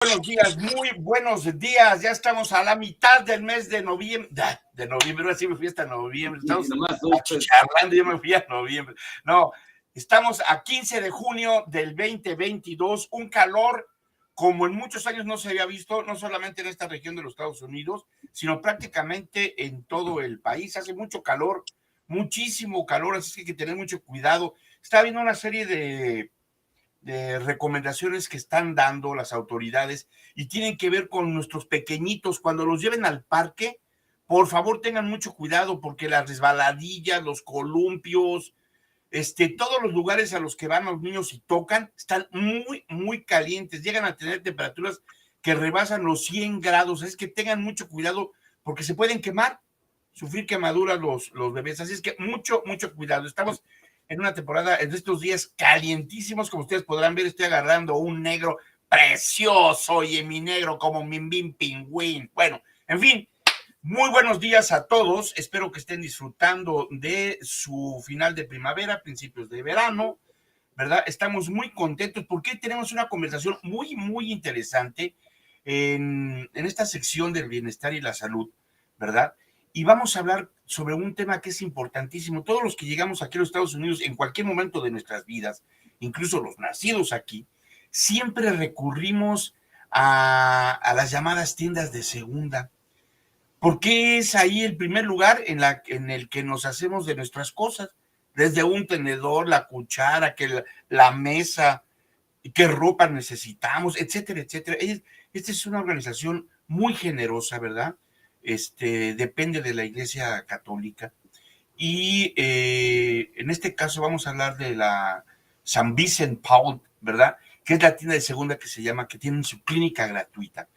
Buenos días, muy buenos días. Ya estamos a la mitad del mes de noviembre. Ahora sí me fui hasta noviembre. Estamos achicharrando, yo me fui a noviembre. No, estamos a 15 de junio del 2022. Un calor como en muchos años no se había visto, no solamente en esta región de los Estados Unidos, sino prácticamente en todo el país. Hace mucho calor, muchísimo calor, así que hay que tener mucho cuidado. Está habiendo una serie de recomendaciones que están dando las autoridades y tienen que ver con nuestros pequeñitos. Cuando los lleven al parque, por favor tengan mucho cuidado porque las resbaladillas, los columpios, todos los lugares a los que van los niños y tocan están muy, muy calientes. Llegan a tener temperaturas que rebasan los 100 grados. Es que tengan mucho cuidado porque se pueden quemar, sufrir quemaduras los bebés. Así es que mucho, mucho cuidado. Estamos en una temporada, en estos días calientísimos, como ustedes podrán ver, estoy agarrando un negro precioso, oye, mi negro como mi Bim Pingüín. Bueno, en fin, muy buenos días a todos. Espero que estén disfrutando de su final de primavera, principios de verano, ¿verdad? Estamos muy contentos porque tenemos una conversación muy, muy interesante en esta sección del bienestar y la salud, ¿verdad? Y vamos a hablar sobre un tema que es importantísimo. Todos los que llegamos aquí a los Estados Unidos en cualquier momento de nuestras vidas, incluso los nacidos aquí, siempre recurrimos a las llamadas tiendas de segunda, porque es ahí el primer lugar en el que nos hacemos de nuestras cosas, desde un tenedor, la cuchara, que la mesa, qué ropa necesitamos, etcétera, etcétera. Esta es una organización muy generosa, ¿verdad? Depende de la Iglesia Católica. Y en este caso vamos a hablar de la San Vincent Paul, ¿verdad? Que es la tienda de segunda que se llama, que tienen su clínica gratuita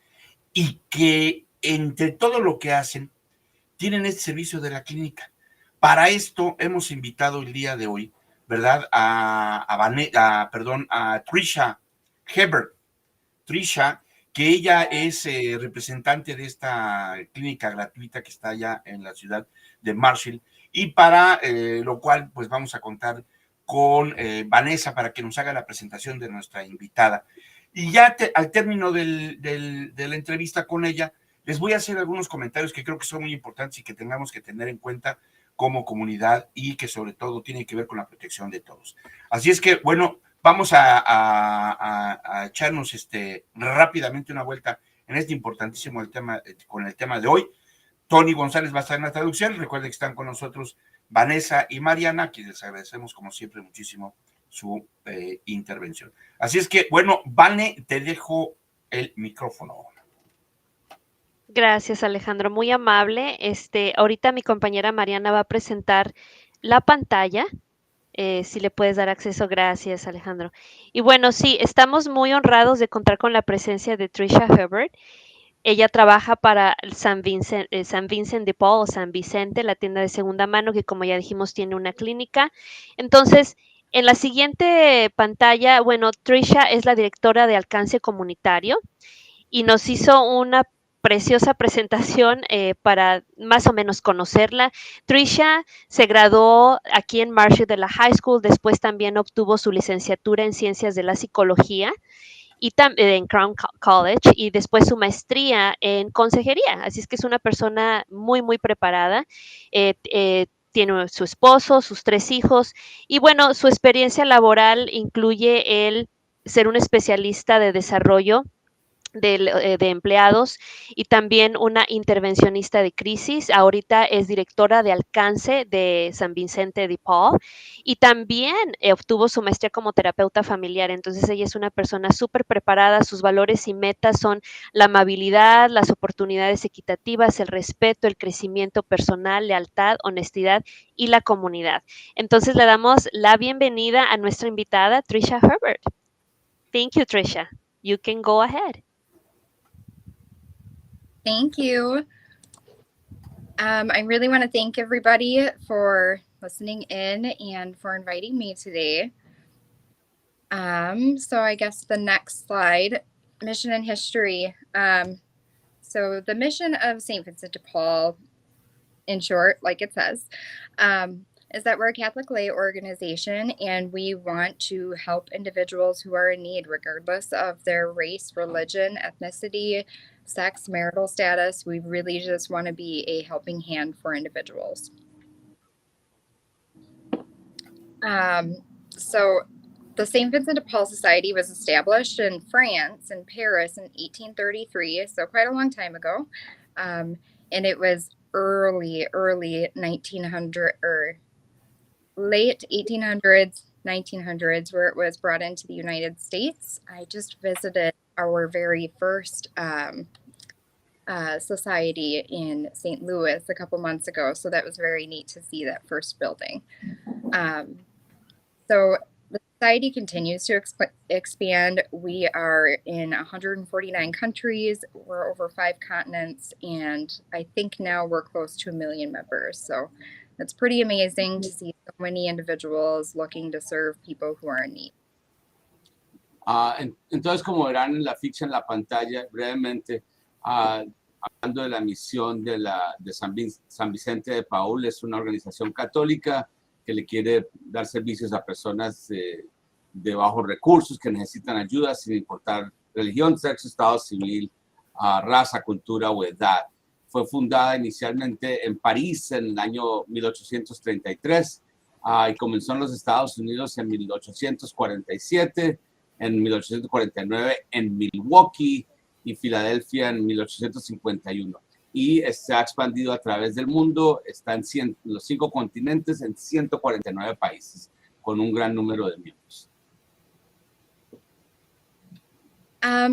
y que entre todo lo que hacen, tienen este servicio de la clínica. Para esto hemos invitado el día de hoy, ¿verdad? A Trisha Hebert. Trisha, que ella es representante de esta clínica gratuita que está allá en la ciudad de Marshall, y para lo cual pues vamos a contar con Vanessa para que nos haga la presentación de nuestra invitada. Y ya al término de la entrevista con ella, les voy a hacer algunos comentarios que creo que son muy importantes y que tengamos que tener en cuenta como comunidad y que sobre todo tienen que ver con la protección de todos. Así es que, bueno, vamos a echarnos rápidamente una vuelta en este importantísimo tema, con el tema de hoy. Tony González va a estar en la traducción. Recuerden que están con nosotros Vanessa y Mariana, quienes les agradecemos como siempre muchísimo su intervención. Así es que, bueno, Vane, te dejo el micrófono. Gracias, Alejandro, muy amable. Ahorita mi compañera Mariana va a presentar la pantalla. Si le puedes dar acceso, gracias, Alejandro. Y bueno, sí, estamos muy honrados de contar con la presencia de Trisha Herbert. Ella trabaja para el San Vincent de Paul o San Vicente, la tienda de segunda mano, que como ya dijimos tiene una clínica. Entonces, en la siguiente pantalla, bueno, Trisha es la directora de alcance comunitario y nos hizo una preciosa presentación para más o menos conocerla. Trisha se graduó aquí en Marshall de la High School, después también obtuvo su licenciatura en Ciencias de la Psicología y en Crown College y después su maestría en consejería. Así es que es una persona muy, muy preparada. Tiene su esposo, sus 3 hijos y bueno, su experiencia laboral incluye el ser un especialista de desarrollo de empleados y también una intervencionista de crisis. Ahorita es directora de alcance de San Vicente de Paul y también obtuvo su maestría como terapeuta familiar. Entonces ella es una persona súper preparada. Sus valores y metas son la amabilidad, las oportunidades equitativas, el respeto, el crecimiento personal, lealtad, honestidad y la comunidad. Entonces le damos la bienvenida a nuestra invitada, Trisha Herbert. Thank you, Trisha. You can go ahead. Thank you. I really want to thank everybody for listening in and for inviting me today. So I guess the next slide, mission and history. So the mission of St. Vincent de Paul, in short, like it says, is that we're a Catholic lay organization, and we want to help individuals who are in need, regardless of their race, religion, ethnicity, sex, marital status. We really just want to be a helping hand for individuals. So the St. Vincent de Paul Society was established in France, in Paris, in 1833, so quite a long time ago. And it was early 1900 or late 1800s, 1900s, where it was brought into the United States. I just visited our very first society in St. Louis a couple months ago, so that was very neat to see that first building. So the society continues to expand. We are in 149 countries. We're over 5 continents, and I think now we're close to 1 million members. So it's pretty amazing to see so many individuals looking to serve people who are in need. Entonces, como verán en la ficha en la pantalla, brevemente, hablando de la misión de San Vicente de Paúl, es una organización católica que le quiere dar servicios a personas de bajos recursos que necesitan ayuda sin importar religión, sexo, estado civil, raza, cultura o edad. Fue fundada inicialmente en París en el año 1833 y comenzó en los Estados Unidos en 1847, en 1849 en Milwaukee y Filadelfia en 1851. Y se ha expandido a través del mundo, está en los 5 continentes, en 149 países, con un gran número de miembros.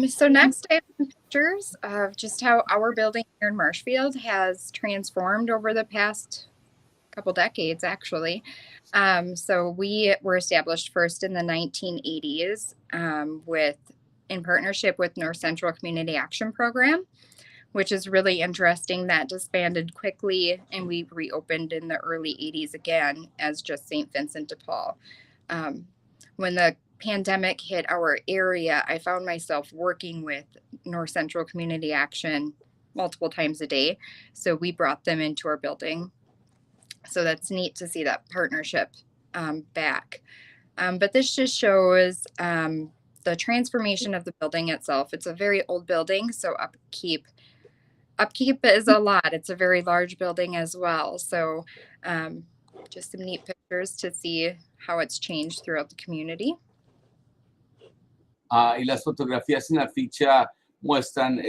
So next I have some pictures of just how our building here in Marshfield has transformed over the past couple decades, actually. So we were established first in the 1980s in partnership with North Central Community Action Program, which is really interesting. That disbanded quickly, and we reopened in the early 80s again as just St. Vincent de Paul. When the pandemic hit our area, I found myself working with North Central Community Action multiple times a day. So we brought them into our building. So that's neat to see that partnership back. But this just shows the transformation of the building itself. It's a very old building, so upkeep is a lot. It's a very large building as well. So just some neat pictures to see how it's changed throughout the community. Y las fotografías en la ficha muestran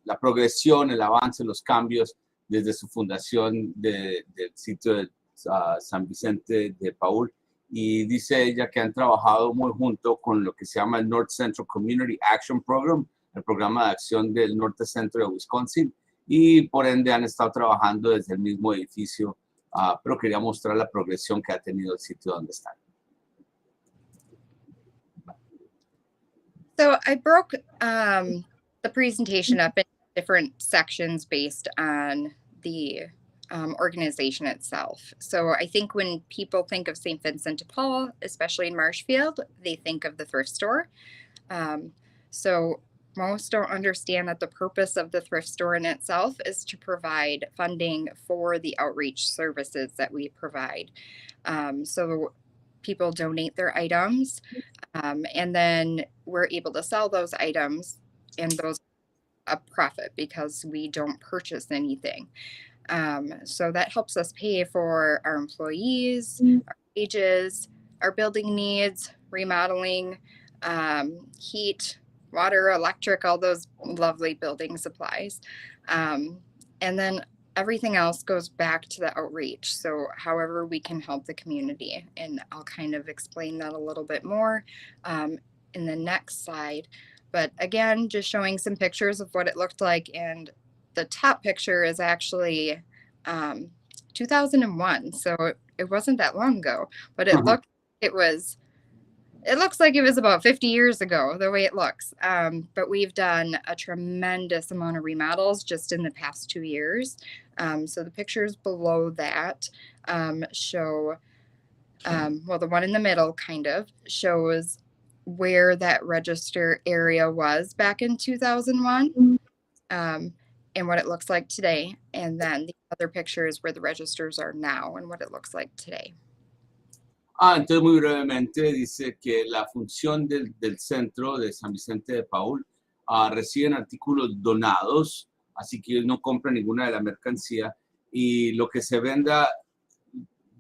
la progresión, el avance, los cambios desde su fundación del sitio de San Vicente de Paúl. Y dice ella que han trabajado muy junto con lo que se llama el North Central Community Action Program, el programa de acción del norte centro de Wisconsin, y por ende han estado trabajando desde el mismo edificio, pero quería mostrar la progresión que ha tenido el sitio donde están. So I broke the presentation up in different sections based on the organization itself. So I think when people think of St. Vincent de Paul, especially in Marshfield, they think of the thrift store. So most don't understand that the purpose of the thrift store in itself is to provide funding for the outreach services that we provide. So people donate their items, and then we're able to sell those items, and those a profit because we don't purchase anything. So that helps us pay for our employees, our wages, our building needs, remodeling, heat, water, electric, all those lovely building supplies. And then everything else goes back to the outreach. So however we can help the community. And I'll kind of explain that a little bit more in the next slide. But again, just showing some pictures of what it looked like. And the top picture is actually 2001. So it wasn't that long ago, but it looks like it was about 50 years ago, the way it looks. But we've done a tremendous amount of remodels just in the past 2 years. So the pictures below that show, well, the one in the middle kind of shows where that register area was back in 2001. and what it looks like today. And then the other picture is where the registers are now and what it looks like today. Entonces muy brevemente dice que la función del centro de San Vicente de Paúl reciben artículos donados, así que ellos no compran ninguna de la mercancía, y lo que se venda,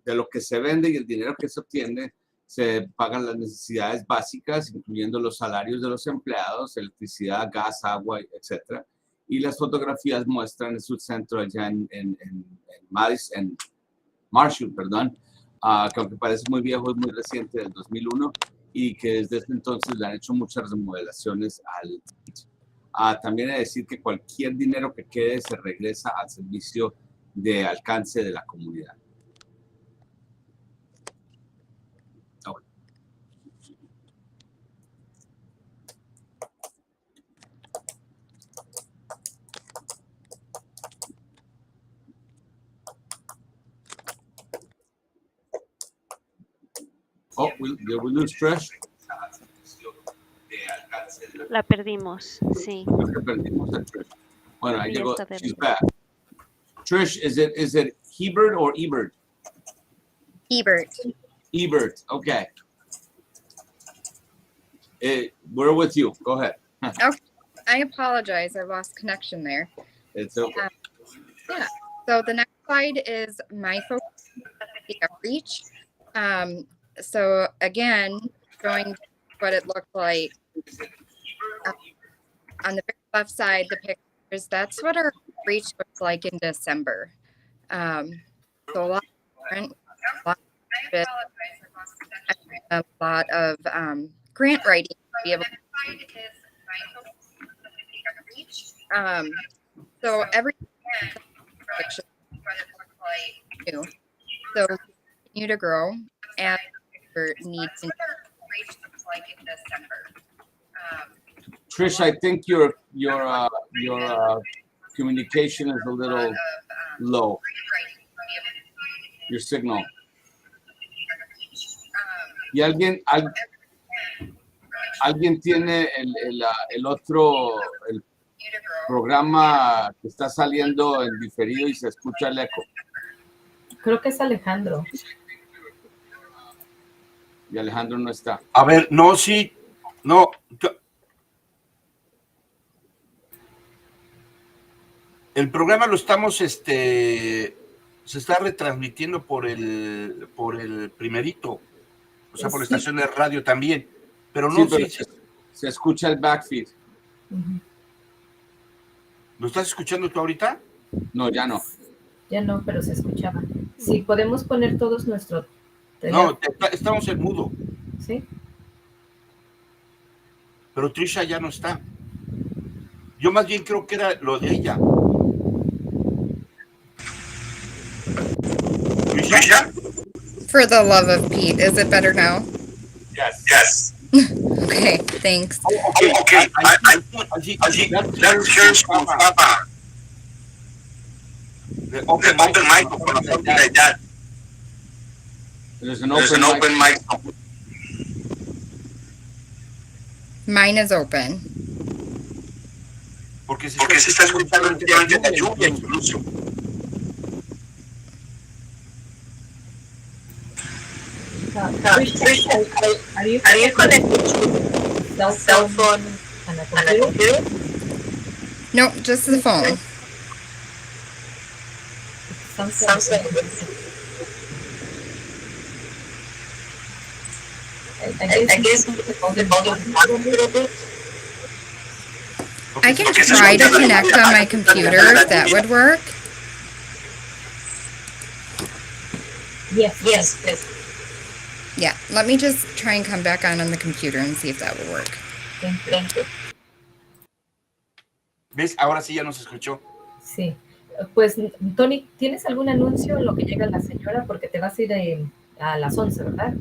de lo que se vende y el dinero que se obtiene, se pagan las necesidades básicas, incluyendo los salarios de los empleados, electricidad, gas, agua, etc. Y las fotografías muestran su centro allá en Marshall, perdón, que aunque parece muy viejo, es muy reciente, del 2001, y que desde ese entonces le han hecho muchas remodelaciones al también he de decir que cualquier dinero que quede se regresa al servicio de alcance de la comunidad. Oh, did we lose Trish? La perdimos, sí. Bueno, ahí llegó. She's back. Trish, is it Hebert or Ebert? Ebert. Ebert, okay. We're with you. Go ahead. Okay. I apologize. I lost connection there. It's okay. Yeah. So the next slide is my focus outreach. So again, showing what it looked like on the very left side, the pictures, that's what our outreach looks like in December. So a lot of grant writing to be able to so every picture new. So continue to grow and needs and like in December. Trish, I think your communication is a little low. Your signal. ¿Y alguien tiene el otro el programa que está saliendo en diferido y se escucha el eco? Creo que es Alejandro. Y Alejandro no está. A ver, no, sí, no. El programa lo estamos, se está retransmitiendo por el primerito, o sea, por la estación de radio también, pero no, sí, pero se escucha el backfeed. ¿Lo estás escuchando tú ahorita? No, ya no. Ya no, pero se escuchaba. Sí, podemos poner todos nuestro No, teléfono. estamos en mudo. ¿Sí? Pero Trisha ya no está. Yo más bien creo que era lo de ella. Trisha? For the love of Pete, is it better now? Yes. Okay, thanks. Okay. Let's hear from Papa. The open microphone, something like that. There's an open mic. Mine is open. Porque se está escuchando la lluvia incluso. Are you connected to cell phone and a computer? No, just the phone. Sounds like I guess the volume. I can try to connect on my computer if that would work. Yes. Yeah, let me just try and come back on the computer and see if that will work. Thank you. ¿Ves? Ahora sí ya nos escuchó. Sí. Pues, Tony, ¿tienes algún anuncio en lo que llega la señora? Porque te vas a ir a las 11, ¿verdad?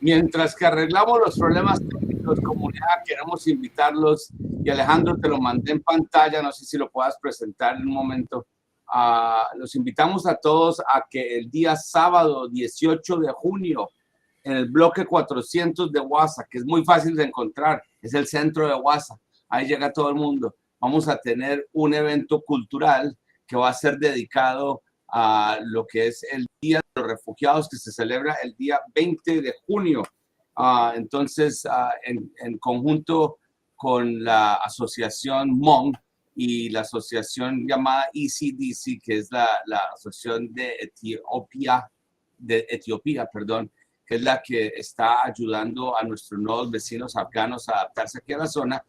Mientras que arreglamos los problemas técnicos, comunidad, queremos invitarlos, y Alejandro te lo mandé en pantalla, no sé si lo puedas presentar en un momento. Los invitamos a todos a que el día sábado 18 de junio, en el bloque 400 de Wausau, que es muy fácil de encontrar, es el centro de Wausau, ahí llega todo el mundo. vamos a tener un evento cultural que va a ser dedicado a lo que es el Día de los Refugiados, que se celebra el día 20 de junio. Entonces, en conjunto con la asociación MON y la asociación llamada ECDC, que es la asociación de Etiopía, que es la que está ayudando a nuestros nuevos vecinos afganos a adaptarse aquí a la zona.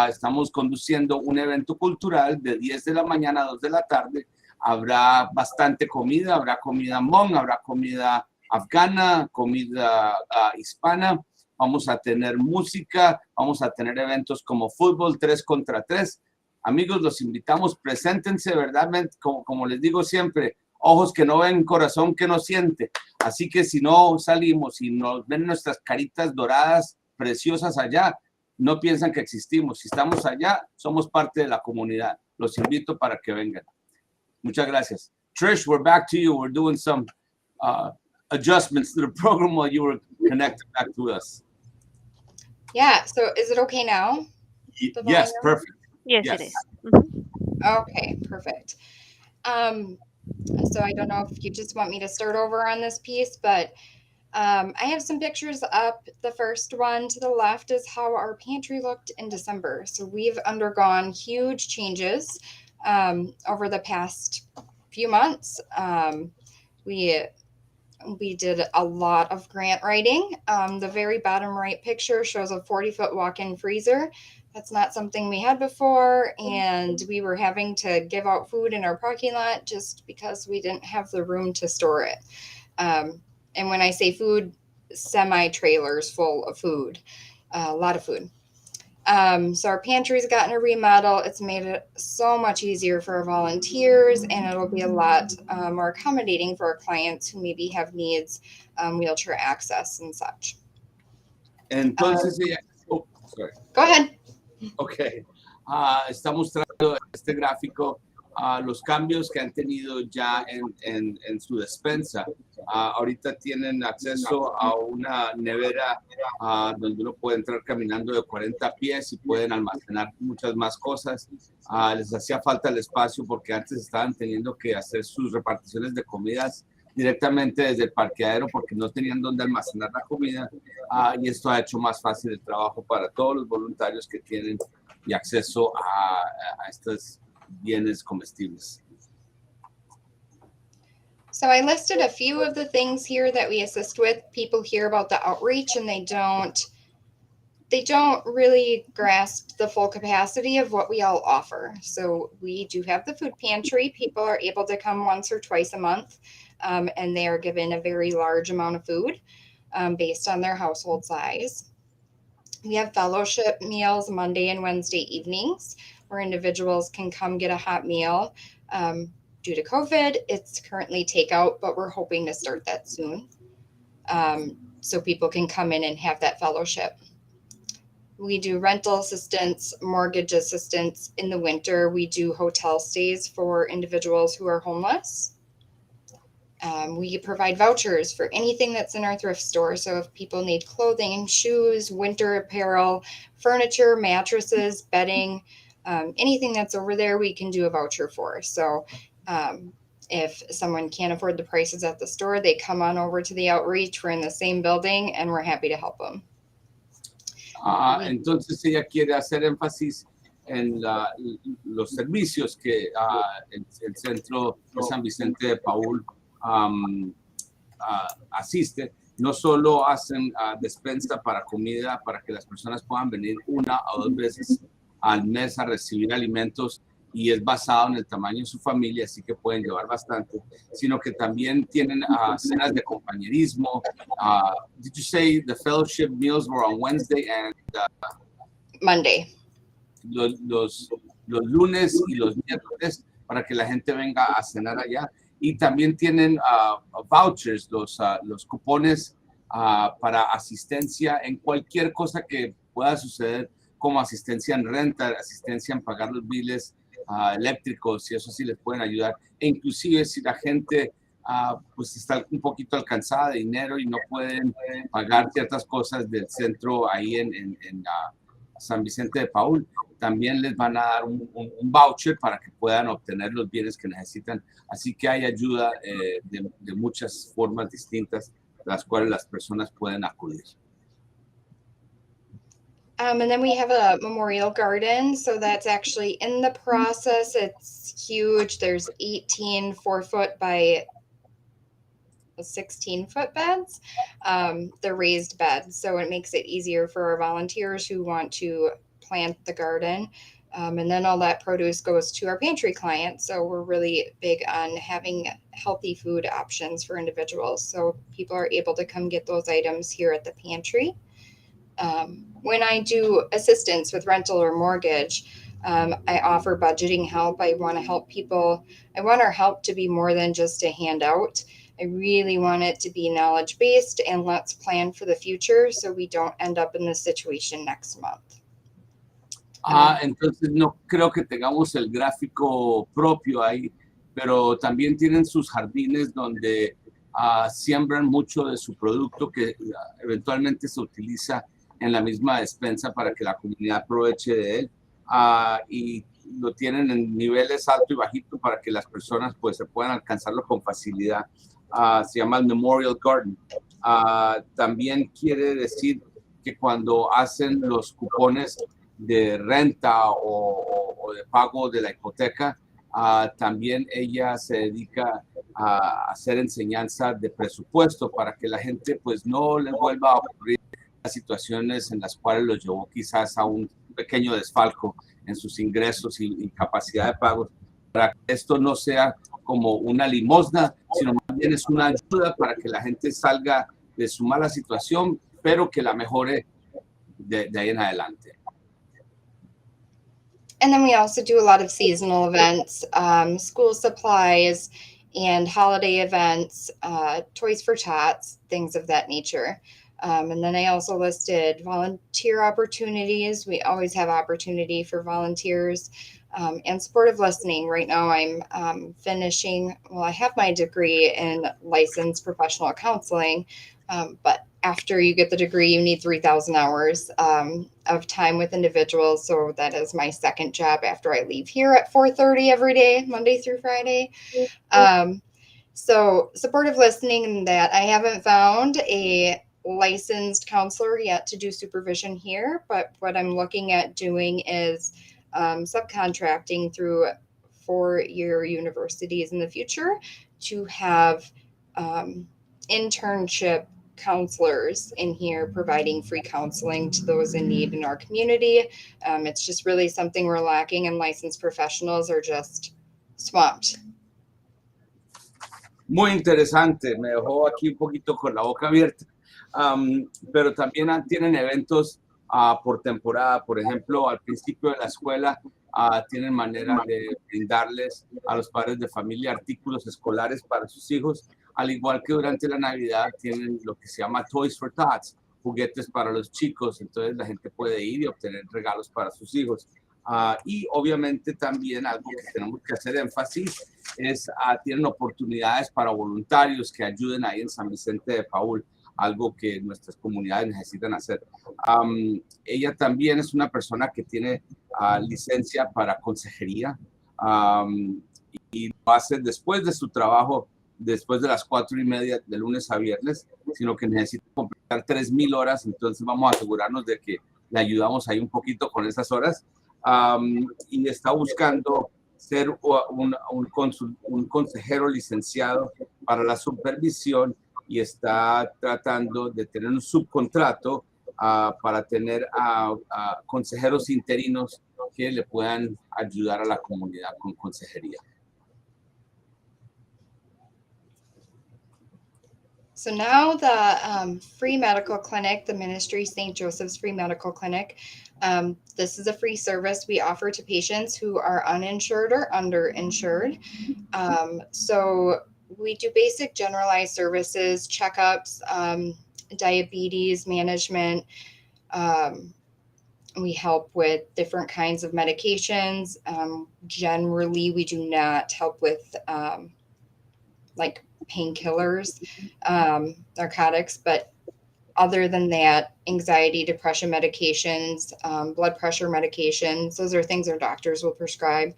Estamos conduciendo un evento cultural de 10 de la mañana a 2 de la tarde. Habrá bastante comida, habrá comida Hmong, habrá comida afgana, comida hispana. Vamos a tener música, vamos a tener eventos como fútbol 3 contra 3. Amigos, los invitamos, preséntense, ¿verdad? Como les digo siempre, ojos que no ven, corazón que no siente. Así que si no salimos y nos ven nuestras caritas doradas, preciosas allá, no piensan que existimos. Si estamos allá, somos parte de la comunidad. Los invito para que vengan. Muchas gracias. Trish, we're back to you. We're doing some adjustments to the program while you were connected back to us. Yeah, so is it okay now? Yes, perfect. Yes, it is. Okay, perfect. So I don't know if you just want me to start over on this piece, but I have some pictures up. The first one to the left is how our pantry looked in December. So we've undergone huge changes over the past few months. We did a lot of grant writing. The very bottom right picture shows a 40-foot walk-in freezer. That's not something we had before, and we were having to give out food in our parking lot just because we didn't have the room to store it. And when I say food, semi-trailers full of food, a lot of food. So our pantry's gotten a remodel. It's made it so much easier for our volunteers, and it'll be a lot more accommodating for our clients who maybe have needs, wheelchair access and such. Entonces, sorry. Go ahead. Ok. Está mostrando este gráfico los cambios que han tenido ya en su despensa. Ahorita tienen acceso a una nevera donde uno puede entrar caminando de 40 pies y pueden almacenar muchas más cosas. Les hacía falta el espacio porque antes estaban teniendo que hacer sus reparticiones de comidas directamente desde el parqueadero porque no tenían dónde almacenar la comida, y esto ha hecho más fácil el trabajo para todos los voluntarios que tienen y acceso a estos bienes comestibles. So I listed a few of the things here that we assist with. People hear about the outreach and they don't really grasp the full capacity of what we all offer. So we do have the food pantry. People are able to come once or twice a month, and they are given a very large amount of food based on their household size. We have fellowship meals Monday and Wednesday evenings where individuals can come get a hot meal. Due to COVID, it's currently takeout, but we're hoping to start that soon. So people can come in and have that fellowship. We do rental assistance, mortgage assistance in the winter. We do hotel stays for individuals who are homeless. We provide vouchers for anything that's in our thrift store. So if people need clothing, shoes, winter apparel, furniture, mattresses, bedding, anything that's over there, we can do a voucher for. So if someone can't afford the prices at the store, they come on over to the outreach. We're in the same building and we're happy to help them. Entonces ella quiere hacer énfasis en los servicios que el Centro de San Vicente de Paúl asiste. No solo hacen despensa para comida para que las personas puedan venir una o dos veces al mes a recibir alimentos, y es basado en el tamaño de su familia, así que pueden llevar bastante, sino que también tienen cenas de compañerismo. Did you say the fellowship meals were on Wednesday and Monday? Los lunes y los miércoles para que la gente venga a cenar allá. Y también tienen vouchers, los cupones para asistencia en cualquier cosa que pueda suceder, como asistencia en renta, asistencia en pagar los biles eléctricos, y eso sí les pueden ayudar. E inclusive si la gente pues está un poquito alcanzada de dinero y no pueden pagar ciertas cosas del centro ahí en San Vicente de Paúl, también les van a dar un voucher para que puedan obtener los bienes que necesitan. Así que hay ayuda de muchas formas distintas, las cuales las personas pueden acudir. And then we have a memorial garden. So that's actually in the process. It's huge. There's 18 4-foot by 16-foot beds. They're raised beds. So it makes it easier for our volunteers who want to plant the garden. And then all that produce goes to our pantry clients. So we're really big on having healthy food options for individuals. So people are able to come get those items here at the pantry. When I do assistance with rental or mortgage, I offer budgeting help. I want to help people. I want our help to be more than just a handout. I really want it to be knowledge-based, and let's plan for the future so we don't end up in this situation next month. Entonces no creo que tengamos el gráfico propio ahí, pero también tienen sus jardines donde siembran mucho de su producto que eventualmente se utiliza en la misma despensa para que la comunidad aproveche de él, y lo tienen en niveles alto y bajito para que las personas pues se puedan alcanzarlo con facilidad. Se llama el Memorial Garden. También quiere decir que cuando hacen los cupones de renta o de pago de la hipoteca, también ella se dedica a hacer enseñanza de presupuesto para que la gente pues no le vuelva a ocurrir las situaciones en las cuales los llevó quizás a un pequeño desfalco en sus ingresos y capacidad de pago, para que esto no sea como una limosna, sino más bien es una ayuda para que la gente salga de su mala situación, pero que la mejore de ahí en adelante. And then we also do a lot of seasonal events, school supplies, and holiday events, Toys for Tots, things of that nature. And then I also listed volunteer opportunities. We always have opportunity for volunteers, and supportive listening. Right now I'm finishing, well, I have my degree in licensed professional counseling, but after you get the degree, you need 3,000 hours of time with individuals. So that is my second job after I leave here at 4:30 every day, Monday through Friday. So supportive listening, and that I haven't found a licensed counselor yet to do supervision here, but what I'm looking at doing is subcontracting through 4-year universities in the future to have internship counselors in here providing free counseling to those in need in our community. It's just really something we're lacking, and licensed professionals are just swamped. Muy interesante, me dejó aquí un poquito con la boca abierta. Pero también tienen eventos por temporada. Por ejemplo, al principio de la escuela tienen manera de brindarles a los padres de familia artículos escolares para sus hijos, al igual que durante la Navidad tienen lo que se llama Toys for Tots, juguetes para los chicos. Entonces la gente puede ir y obtener regalos para sus hijos. Y obviamente también algo que tenemos que hacer énfasis es tienen oportunidades para voluntarios que ayuden ahí en San Vicente de Paúl, algo que nuestras comunidades necesitan hacer. Ella también es una persona que tiene licencia para consejería, y lo hace después de su trabajo, después de las 4:30 de lunes a viernes, sino que necesita completar 3,000 horas. Entonces vamos a asegurarnos de que le ayudamos ahí un poquito con esas horas, y está buscando ser un consejero licenciado para la supervisión, y está tratando de tener un subcontrato para tener consejeros interinos que le puedan ayudar a la comunidad con consejería. So now the free medical clinic, the Ministry St. Joseph's Free Medical Clinic, this is a free service we offer to patients who are uninsured or underinsured. So we do basic generalized services, checkups, diabetes management. We help with different kinds of medications. Generally, we do not help with like painkillers, narcotics, but Other than that, anxiety, depression medications, blood pressure medications, those are things our doctors will prescribe.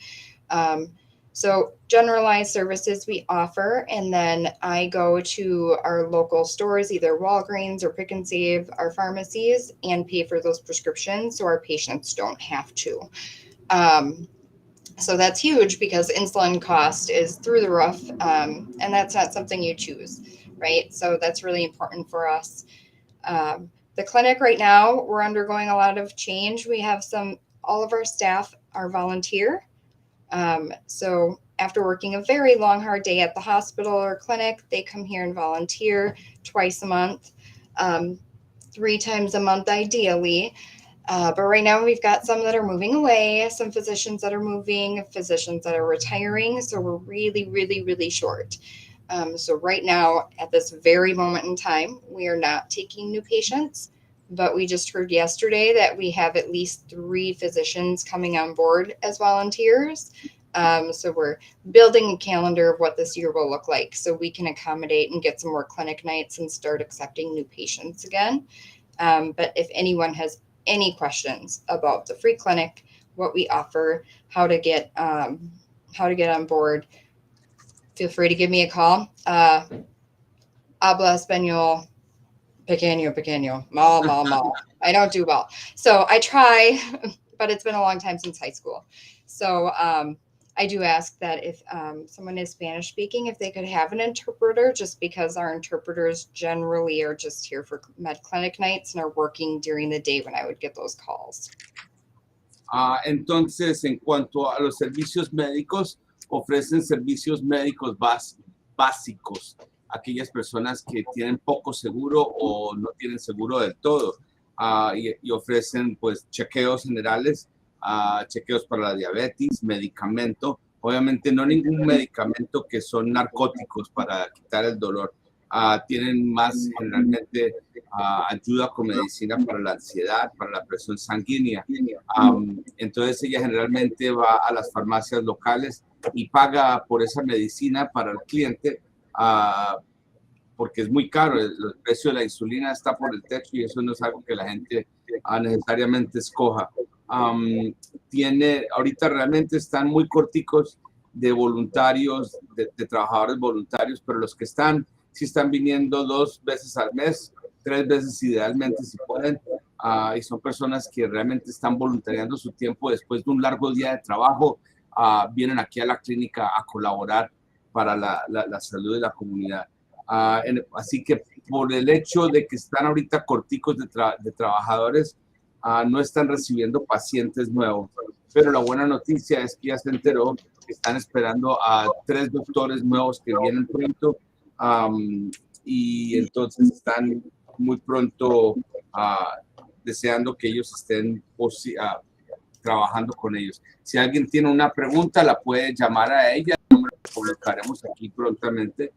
So generalized services we offer, and then I go to our local stores, either Walgreens or Pick and Save, our pharmacies, and pay for those prescriptions so our patients don't have to. So that's huge because insulin cost is through the roof, and that's not something you choose, right? So that's really important for us. The clinic right now, we're undergoing a lot of change. We have all of our staff are volunteer. So after working a very long, hard day at the hospital or clinic, they come here and volunteer twice a month, 3 times a month ideally. But right now we've got some that are moving away, some physicians that are moving, physicians that are retiring. So we're really, really, really short. So right now, at this very moment in time, we are not taking new patients, but we just heard yesterday that we have at least 3 physicians coming on board as volunteers. So we're building a calendar of what this year will look like so we can accommodate and get some more clinic nights and start accepting new patients again. But if anyone has any questions about the free clinic, what we offer, how to get on board, feel free to give me a call. Habla español, pequeño, mal. I don't do well. So I try, but it's been a long time since high school. So I do ask that if someone is Spanish speaking, if they could have an interpreter, just because our interpreters generally are just here for med clinic nights and are working during the day when I would get those calls. Entonces, en cuanto a los servicios médicos, ofrecen servicios médicos básicos a aquellas personas que tienen poco seguro o no tienen seguro del todo, y ofrecen pues chequeos generales, chequeos para la diabetes, medicamento, obviamente no ningún medicamento que son narcóticos para quitar el dolor. Tienen más generalmente ayuda con medicina para la ansiedad, para la presión sanguínea. Entonces ella generalmente va a las farmacias locales y paga por esa medicina para el cliente, porque es muy caro. El precio de la insulina está por el techo y eso no es algo que la gente necesariamente escoja. Ahorita realmente están muy corticos de voluntarios, de trabajadores voluntarios, pero los que están, sí están viniendo 2 veces al mes, 3 veces idealmente si pueden, y son personas que realmente están voluntariando su tiempo después de un largo día de trabajo, vienen aquí a la clínica a colaborar para la salud de la comunidad. Así que por el hecho de que están ahorita corticos de trabajadores, no están recibiendo pacientes nuevos. Pero la buena noticia es que ya se enteró que están esperando a 3 doctores nuevos que vienen pronto, y entonces están muy pronto deseando que ellos estén trabajando con ellos. Si alguien tiene una pregunta, la puede llamar a ella. El número lo colocaremos aquí prontamente.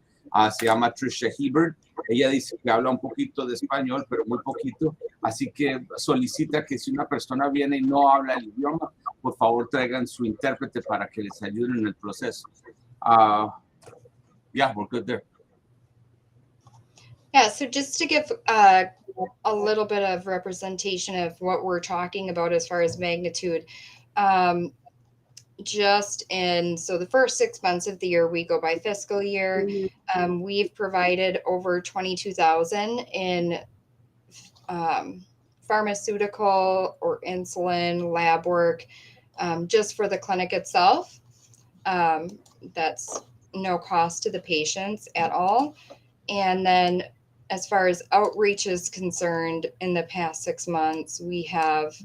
Se llama Trisha Hebert. Ella dice que habla un poquito de español, pero muy poquito. Así que solicita que si una persona viene y no habla el idioma, por favor traigan su intérprete para que les ayuden en el proceso. Yeah, we're good there. Yeah, so just to give a little bit of representation of what we're talking about as far as magnitude, so the first 6 months of the year, we go by fiscal year. We've provided over $22,000 in pharmaceutical or insulin lab work, just for the clinic itself. That's no cost to the patients at all. And then as far as outreach is concerned, in the past 6 months, we have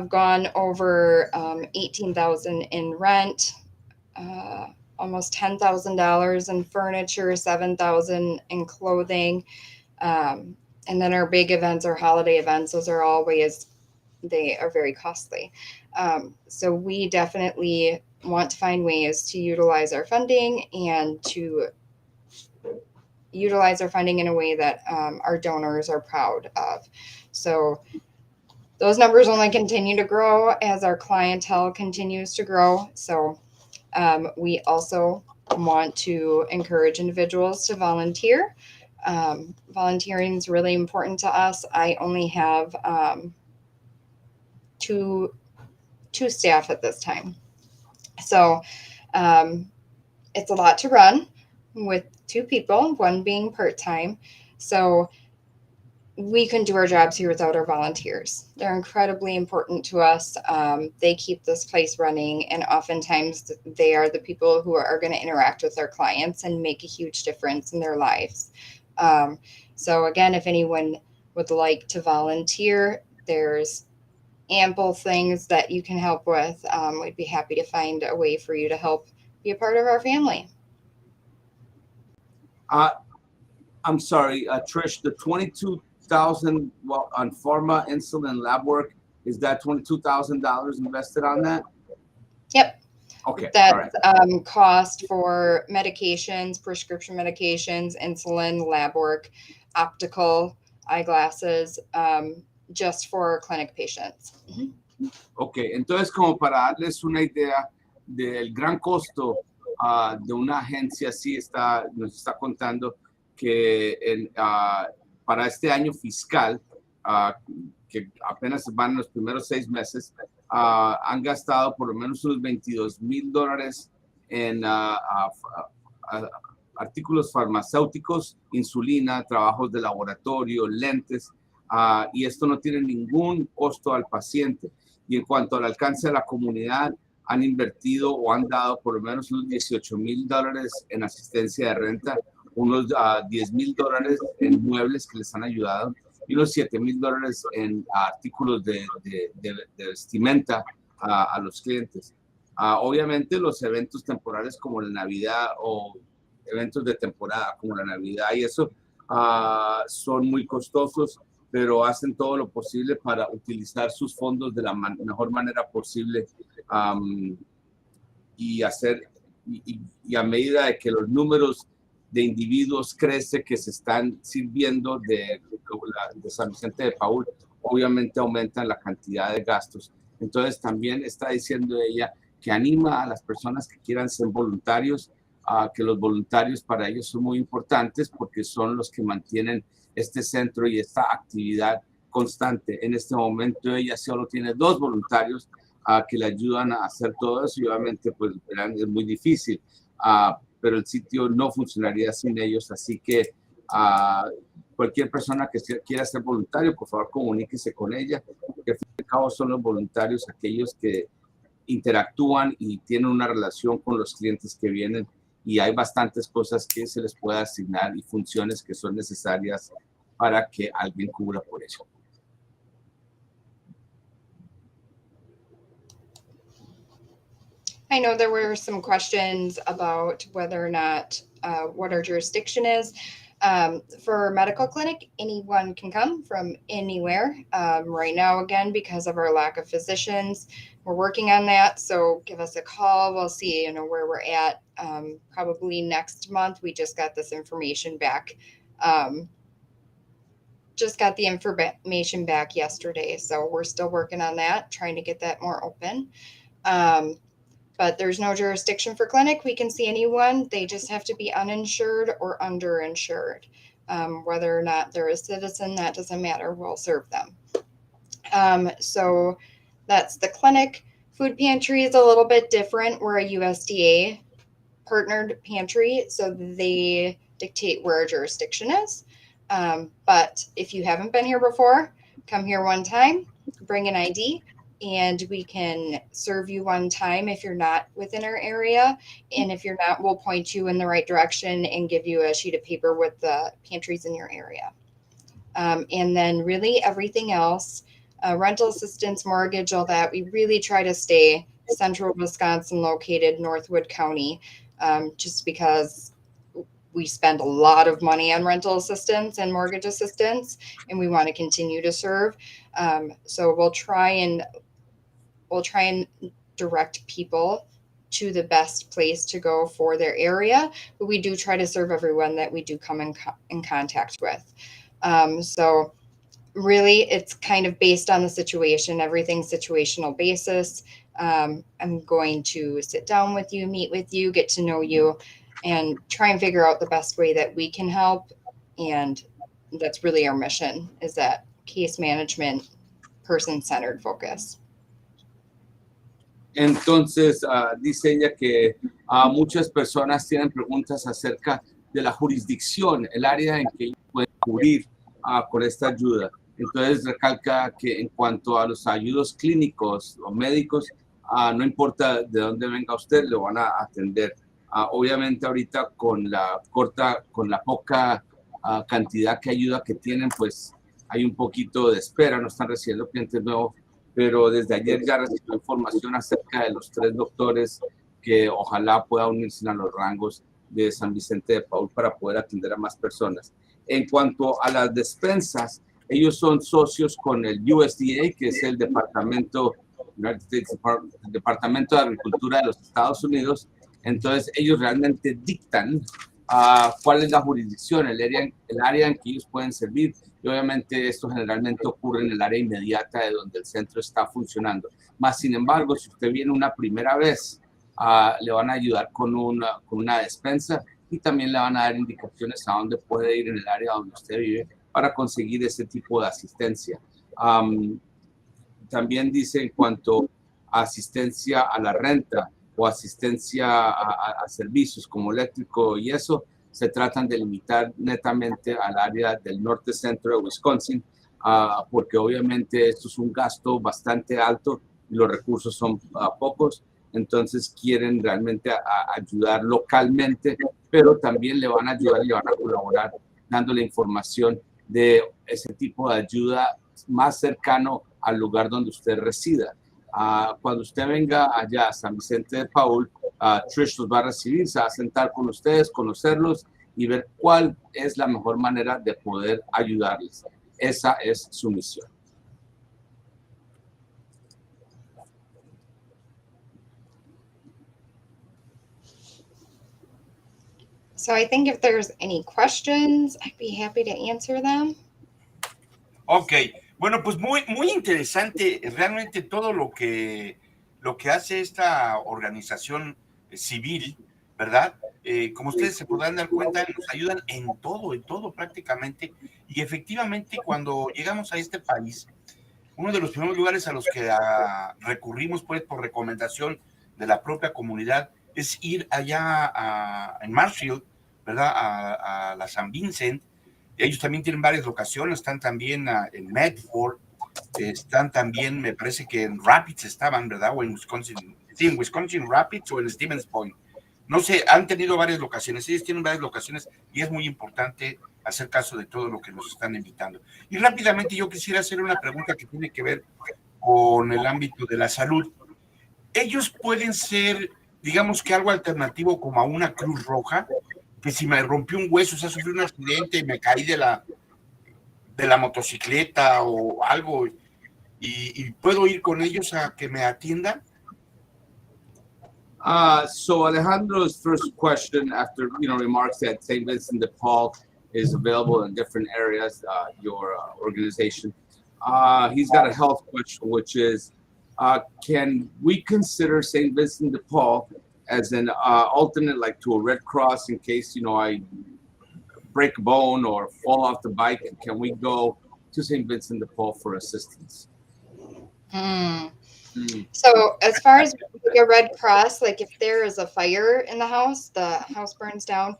gone over $18,000 in rent, almost $10,000 in furniture, $7,000 in clothing. And then our big events, our holiday events, those are always, they are very costly. So we definitely want to find ways to utilize our funding and to utilize our funding in a way that our donors are proud of. So those numbers only continue to grow as our clientele continues to grow. So we also want to encourage individuals to volunteer. Volunteering is really important to us. I only have two staff at this time. So it's a lot to run with 2 people, one being part-time. So we couldn't do our jobs here without our volunteers. They're incredibly important to us. They keep this place running, and oftentimes they are the people who are going to interact with our clients and make a huge difference in their lives. So again, if anyone would like to volunteer, there's ample things that you can help with. We'd be happy to find a way for you to help be a part of our family. I'm sorry, Trish, the $22,000 on pharma, insulin, lab work, is that $22,000 invested on that? Yep. Okay. That's right. Cost for medications, prescription medications, insulin, lab work, optical, eyeglasses, just for clinic patients. Ok, entonces como para darles una idea del gran costo de una agencia así, nos está contando que para este año fiscal, que apenas van los primeros 6 meses, han gastado por lo menos unos $22,000 en artículos farmacéuticos, insulina, trabajos de laboratorio, lentes, y esto no tiene ningún costo al paciente. Y en cuanto al alcance de la comunidad, han invertido o han dado por lo menos unos $18,000 en asistencia de renta, unos $10,000 en muebles que les han ayudado y unos $7,000 en artículos de vestimenta a los clientes. Obviamente los eventos temporales como la Navidad o eventos de temporada como la Navidad y eso son muy costosos, pero hacen todo lo posible para utilizar sus fondos de la mejor manera posible y a medida de que los números de individuos crece que se están sirviendo de San Vicente de Paúl, obviamente aumentan la cantidad de gastos. Entonces también está diciendo ella que anima a las personas que quieran ser voluntarios, que los voluntarios para ellos son muy importantes porque son los que mantienen este centro y esta actividad constante. En este momento ella solo tiene 2 voluntarios que le ayudan a hacer todo eso y obviamente pues es muy difícil, pero el sitio no funcionaría sin ellos, así que cualquier persona que quiera ser voluntario, por favor comuníquese con ella, porque al fin y al cabo son los voluntarios aquellos que interactúan y tienen una relación con los clientes que vienen y hay bastantes cosas que se les puede asignar y funciones que son necesarias para que alguien cubra por eso. I know there were some questions about whether or not what our jurisdiction is. For a medical clinic, anyone can come from anywhere. Right now, again, because of our lack of physicians, we're working on that. So give us a call. We'll see, where we're at. Probably next month. We just got this information back. Just got the information back yesterday. So we're still working on that, trying to get that more open. But there's no jurisdiction for clinic. We can see anyone. They just have to be uninsured or underinsured. Whether or not they're a citizen, that doesn't matter. We'll serve them. So that's the clinic. Food pantry is a little bit different. We're a USDA partnered pantry, so they dictate where our jurisdiction is. But if you haven't been here before, come here one time, bring an ID, and we can serve you one time if you're not within our area. And if you're not, we'll point you in the right direction and give you a sheet of paper with the pantries in your area. And then really everything else, rental assistance, mortgage, all that, we really try to stay central Wisconsin located, Northwood County, just because we spend a lot of money on rental assistance and mortgage assistance, and we want to continue to serve. So we'll try and direct people to the best place to go for their area, but we do try to serve everyone that we do come in contact with. So really it's kind of based on the situation, everything's situational basis. I'm going to sit down with you, meet with you, get to know you, and try and figure out the best way that we can help And that's really our mission, is that case management, person-centered focus. Entonces, dice ella que muchas personas tienen preguntas acerca de la jurisdicción, el área en que ellos pueden cubrir con esta ayuda. Entonces, recalca que en cuanto a los ayudos clínicos o médicos, no importa de dónde venga usted, lo van a atender. Obviamente, ahorita con la poca cantidad de ayuda que tienen, pues hay un poquito de espera, no están recibiendo clientes nuevos, pero desde ayer ya recibió información acerca de los 3 doctores que ojalá puedan unirse a los rangos de San Vicente de Paúl para poder atender a más personas. En cuanto a las despensas, ellos son socios con el USDA, que es el Departamento de Agricultura de los Estados Unidos. Entonces, ellos realmente dictan cuál es la jurisdicción, el área en que ellos pueden servir. Y obviamente esto generalmente ocurre en el área inmediata de donde el centro está funcionando. Más sin embargo, si usted viene una primera vez, le van a ayudar con una despensa y también le van a dar indicaciones a dónde puede ir en el área donde usted vive para conseguir ese tipo de asistencia. También dice en cuanto a asistencia a la renta o asistencia a servicios como eléctrico y eso, se tratan de limitar netamente al área del norte centro de Wisconsin, porque obviamente esto es un gasto bastante alto y los recursos son pocos. Entonces quieren realmente ayudar localmente, pero también le van a ayudar y le van a colaborar dándole información de ese tipo de ayuda más cercano al lugar donde usted resida. Cuando usted venga allá a San Vicente de Paúl, Trish los va a recibir, se va a sentar con ustedes, conocerlos y ver cuál es la mejor manera de poder ayudarles. Esa es su misión. So I think if there's any questions, I'd be happy to answer them. Ok, bueno, pues muy interesante realmente todo lo que hace esta organización civil, ¿verdad? Como ustedes se podrán dar cuenta, nos ayudan en todo prácticamente. Y efectivamente, cuando llegamos a este país, uno de los primeros lugares a los que recurrimos, pues, por recomendación de la propia comunidad, es ir allá en Marshfield, ¿verdad? A la San Vincent. Ellos también tienen varias locaciones, están también en Medford, están también, me parece que en Rapids estaban, ¿verdad? O en Wisconsin, sí, en Wisconsin Rapids o en Stevens Point. No sé, han tenido varias locaciones, ellos tienen varias locaciones y es muy importante hacer caso de todo lo que nos están invitando. Y rápidamente yo quisiera hacer una pregunta que tiene que ver con el ámbito de la salud. Ellos pueden ser, digamos que algo alternativo como a una Cruz Roja, que si me rompió un hueso, o sea, sufrí un accidente y me caí de la motocicleta o algo, y puedo ir con ellos a que me atiendan. So Alejandro's first question after, remarks that St. Vincent de Paul is available in different areas, your organization. He's got a health question, which is, can we consider St. Vincent de Paul as an alternate, like to a Red Cross in case, I break a bone or fall off the bike? Can we go to St. Vincent de Paul for assistance? So as far as like a Red Cross, like if there is a fire in the house burns down,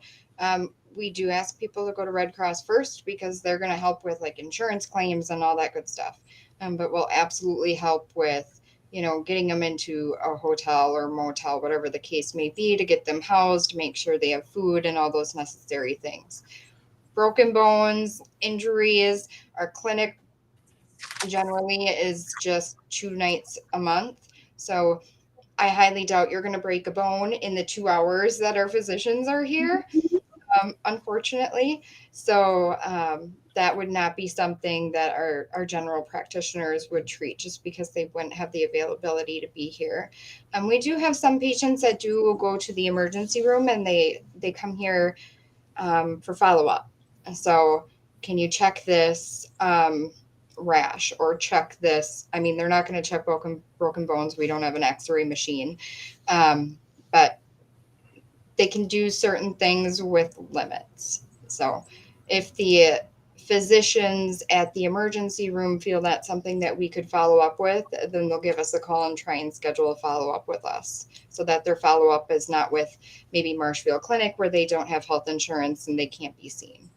we do ask people to go to Red Cross first because they're going to help with like insurance claims and all that good stuff. But we'll absolutely help with, getting them into a hotel or motel, whatever the case may be, to get them housed, make sure they have food and all those necessary things. Broken bones, injuries, our clinic generally is just 2 nights a month. So I highly doubt you're going to break a bone in the 2 hours that our physicians are here, unfortunately. So that would not be something that our general practitioners would treat just because they wouldn't have the availability to be here. We do have some patients that do go to the emergency room and they come here for follow-up. So can you check this rash or check this? I mean, they're not going to check broken bones. We don't have an x-ray machine, but they can do certain things with limits. So if the physicians at the emergency room feel that's something that we could follow up with, then they'll give us a call and try and schedule a follow-up with us, so that their follow-up is not with maybe Marshfield Clinic where they don't have health insurance and they can't be seen.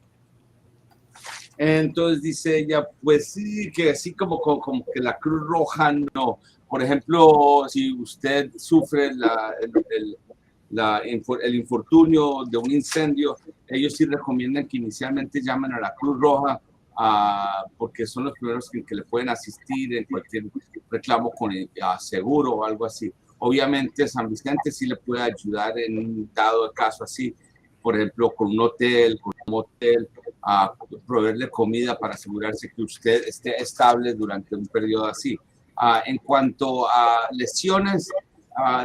Entonces dice ella, pues sí, que así como que la Cruz Roja no. Por ejemplo, si usted sufre el infortunio de un incendio, ellos sí recomiendan que inicialmente llamen a la Cruz Roja, porque son los primeros que le pueden asistir en cualquier reclamo con el seguro o algo así. Obviamente San Vicente sí le puede ayudar en un dado caso así, por ejemplo, con un hotel, con un motel, proveerle comida para asegurarse que usted esté estable durante un periodo así. En cuanto a lesiones,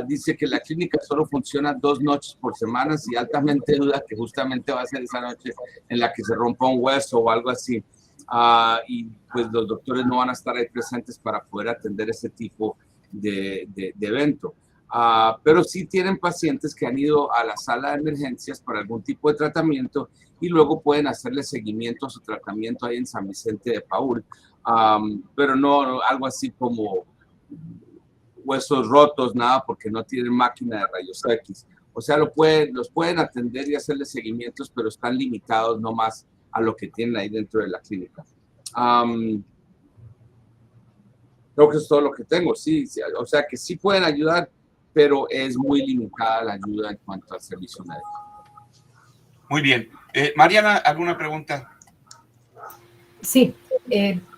dice que la clínica solo funciona 2 noches por semana, y altamente duda que justamente va a ser esa noche en la que se rompa un hueso o algo así. Y pues los doctores no van a estar ahí presentes para poder atender ese tipo de evento. Pero sí tienen pacientes que han ido a la sala de emergencias para algún tipo de tratamiento y luego pueden hacerle seguimiento a su tratamiento ahí en San Vicente de Paúl. Pero no algo así como huesos rotos, nada, porque no tienen máquina de rayos X. O sea, los pueden atender y hacerle seguimientos, pero están limitados nomás a lo que tienen ahí dentro de la clínica. Creo que es todo lo que tengo, sí. O sea, que sí pueden ayudar, pero es muy limitada la ayuda en cuanto al servicio médico. Muy bien. Mariana, ¿alguna pregunta? Sí,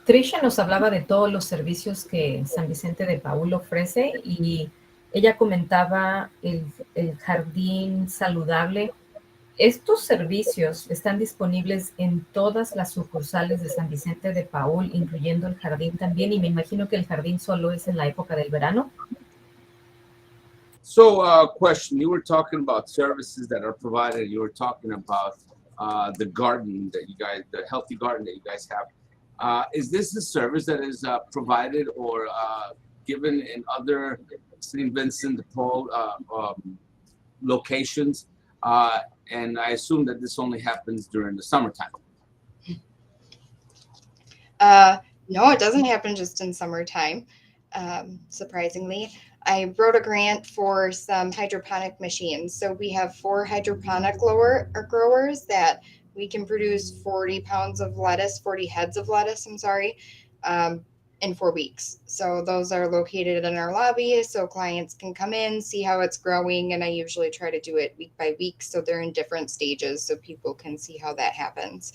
Trisha nos hablaba de todos los servicios que San Vicente de Paúl ofrece y ella comentaba el jardín saludable. ¿Estos servicios están disponibles en todas las sucursales de San Vicente de Paúl, incluyendo el jardín también? Y me imagino que el jardín solo es en la época del verano. So, question, you were talking about services that are provided. You were talking about the garden that you guys, the healthy garden that you guys have. Is this the service that is provided or given in other St. Vincent de Paul locations? And I assume that this only happens during the summertime. No, it doesn't happen just in summertime, surprisingly. I wrote a grant for some hydroponic machines. So we have 4 hydroponic growers that we can produce 40 pounds of lettuce, 40 heads of lettuce, in 4 weeks. So those are located in our lobby so clients can come in, see how it's growing. And I usually try to do it week by week. So they're in different stages so people can see how that happens.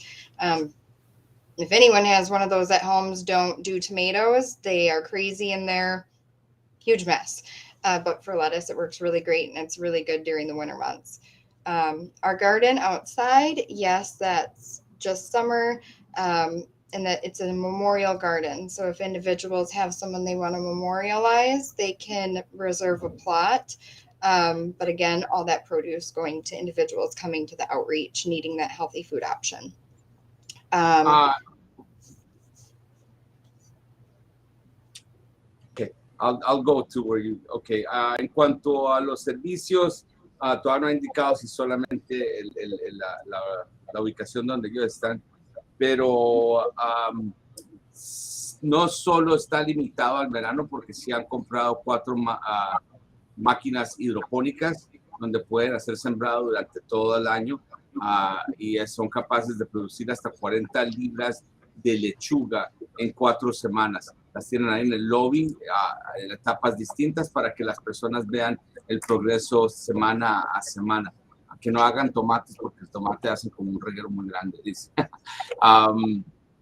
If anyone has one of those at homes, don't do tomatoes. They are crazy and they're huge mess. But for lettuce, it works really great and it's really good during the winter months. Our garden outside, yes, that's just summer. And that it's a memorial garden. So if individuals have someone they want to memorialize, they can reserve a plot. But again, all that produce going to individuals coming to the outreach, needing that healthy food option. Okay, I'll go to where you, okay. En cuanto a los servicios, todavía no ha indicado si solamente la ubicación donde ellos están, pero no solo está limitado al verano, porque sí han comprado 4 máquinas hidropónicas donde pueden hacer sembrado durante todo el año y son capaces de producir hasta 40 libras de lechuga en 4 semanas. Las tienen ahí en el lobby en etapas distintas para que las personas vean el progreso semana a semana. Que no hagan tomates porque el tomate hace como un reguero muy grande, dice.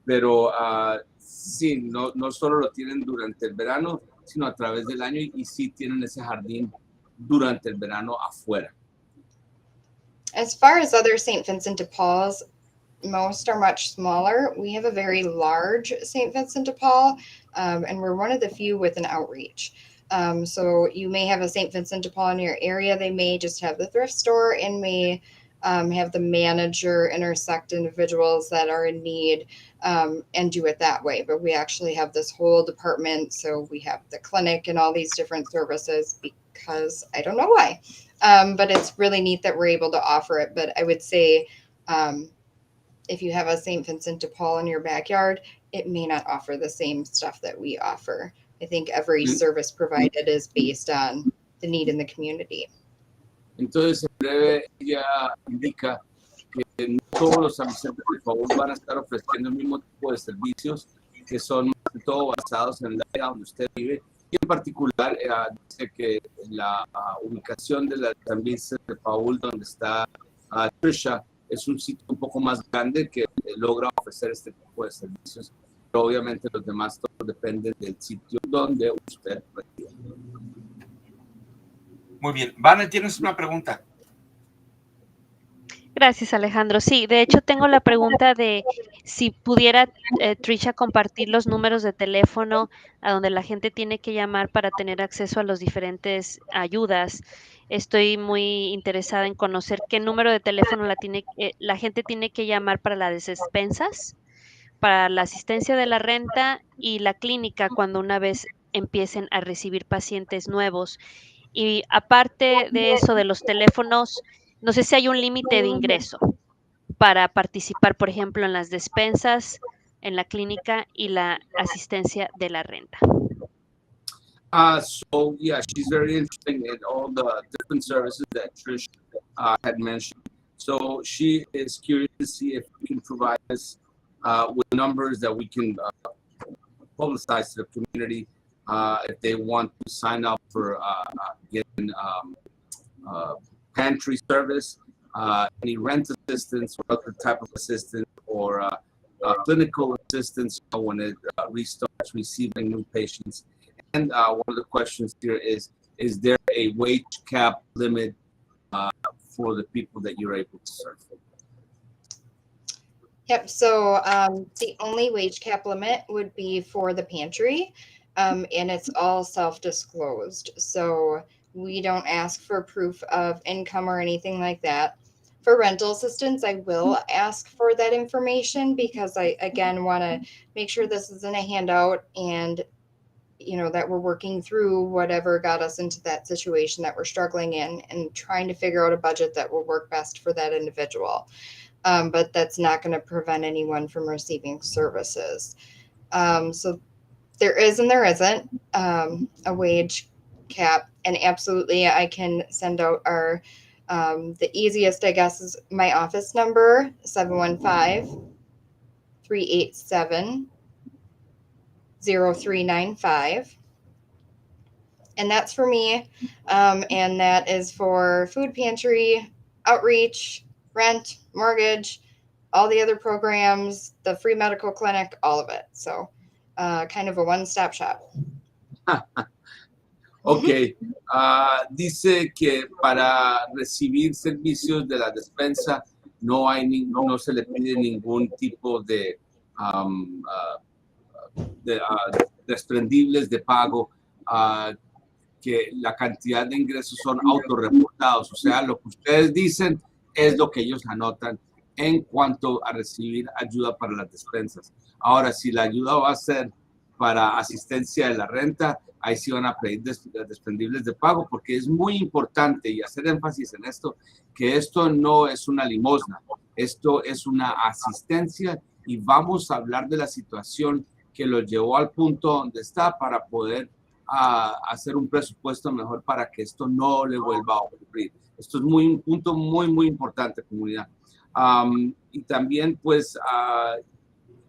Pero sí, no solo lo tienen durante el verano, sino a través del año y sí tienen ese jardín durante el verano afuera. As far as other St. Vincent de Paul's, most are much smaller. We have a very large St. Vincent de Paul, and we're one of the few with an outreach. So you may have a St. Vincent de Paul in your area. They may just have the thrift store and may have the manager intersect individuals that are in need and do it that way. But we actually have this whole department. So we have the clinic and all these different services because I don't know why. But it's really neat that we're able to offer it. But I would say if you have a St. Vincent de Paul in your backyard, it may not offer the same stuff that we offer. I think every service provided is based on the need in the community. Entonces, en breve, ella indica que no todos los San Vicente de Paul van a estar ofreciendo el mismo tipo de servicios, que son más que todo basados en el área donde usted vive. Y en particular, dice que la ubicación de la San Vicente de Paul, donde está Trisha, es un sitio un poco más grande que logra ofrecer este tipo de servicios. Pero obviamente los demás todos dependen del sitio donde usted reside. Muy bien. Vane, tienes una pregunta. Gracias, Alejandro. Sí, de hecho tengo la pregunta de si pudiera Trisha compartir los números de teléfono a donde la gente tiene que llamar para tener acceso a las diferentes ayudas. Estoy muy interesada en conocer qué número de teléfono la gente tiene que llamar para las despensas, para la asistencia de la renta y la clínica cuando una vez empiecen a recibir pacientes nuevos. Y aparte de eso, de los teléfonos, no sé si hay un límite de ingreso para participar, por ejemplo, en las despensas, en la clínica y la asistencia de la renta. So yeah, she's very interested in all the different services that Trish had mentioned. So she is curious to see if we can provide us with numbers that we can publicize to the community if they want to sign up for getting pantry service, any rent assistance or other type of assistance, or clinical assistance when it restarts receiving new patients. And one of the questions here is there a wage cap limit for the people that you're able to serve? Yep, so the only wage cap limit would be for the pantry, and it's all self-disclosed. So we don't ask for proof of income or anything like that. For rental assistance, I will ask for that information because I, again, want to make sure this isn't a handout and, you know, that we're working through whatever got us into that situation that we're struggling in and trying to figure out a budget that will work best for that individual. But that's not going to prevent anyone from receiving services. So there is and there isn't a wage cap, and absolutely I can send out our the easiest, I guess, is my office number, 715-387-0395. And that's for me. And that is for food pantry, outreach, rent, mortgage, all the other programs, the free medical clinic, all of it. So kind of a one-stop shop. Ok, dice que para recibir servicios de la despensa no se le pide ningún tipo de desprendibles de pago, que la cantidad de ingresos son autorreportados, o sea, lo que ustedes dicen es lo que ellos anotan en cuanto a recibir ayuda para las despensas. Ahora, si la ayuda va a ser para asistencia de la renta, ahí sí van a pedir desprendibles de pago, porque es muy importante, y hacer énfasis en esto, que esto no es una limosna, esto es una asistencia, y vamos a hablar de la situación que lo llevó al punto donde está para poder hacer un presupuesto mejor para que esto no le vuelva a ocurrir. Esto es un punto muy importante, comunidad. Y también, pues,